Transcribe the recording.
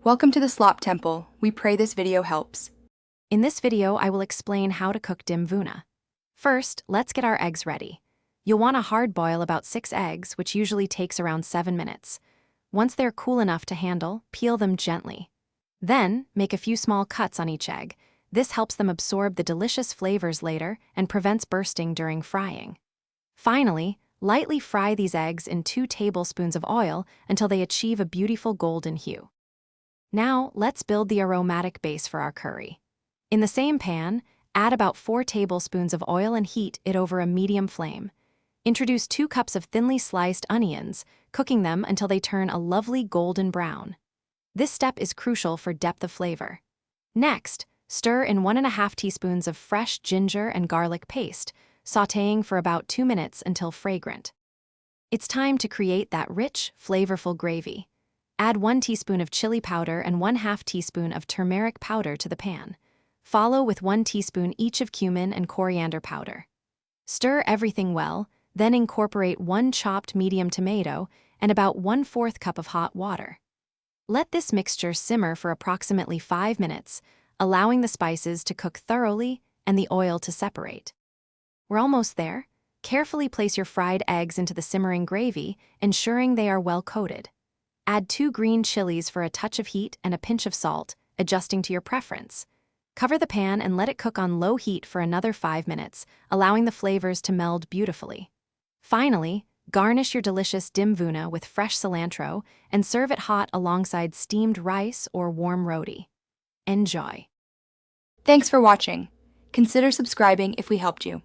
Welcome to the Slop Temple. We pray this video helps. In this video, I will explain how to cook dim vuna. First, let's get our eggs ready. You'll want to hard boil about 6 eggs, which usually takes around 7 minutes. Once they're cool enough to handle, peel them gently. Then, make a few small cuts on each egg. This helps them absorb the delicious flavors later and prevents bursting during frying. Finally, lightly fry these eggs in 2 tablespoons of oil until they achieve a beautiful golden hue. Now, let's build the aromatic base for our curry. In the same pan, add about 4 tablespoons of oil and heat it over a medium flame. Introduce 2 cups of thinly sliced onions, cooking them until they turn a lovely golden brown. This step is crucial for depth of flavor. Next, stir in 1½ teaspoons of fresh ginger and garlic paste, sautéing for about 2 minutes until fragrant. It's time to create that rich, flavorful gravy. Add 1 teaspoon of chili powder and 1/2 teaspoon of turmeric powder to the pan. Follow with 1 teaspoon each of cumin and coriander powder. Stir everything well, then incorporate 1 chopped medium tomato and about 1/4 cup of hot water. Let this mixture simmer for approximately 5 minutes, allowing the spices to cook thoroughly and the oil to separate. We're almost there. Carefully place your fried eggs into the simmering gravy, ensuring they are well coated. Add 2 green chilies for a touch of heat and a pinch of salt, adjusting to your preference. Cover the pan and let it cook on low heat for another 5 minutes, allowing the flavors to meld beautifully. Finally, garnish your delicious dim vuna with fresh cilantro and serve it hot alongside steamed rice or warm roti. Enjoy! Thanks for watching. Consider subscribing if we helped you.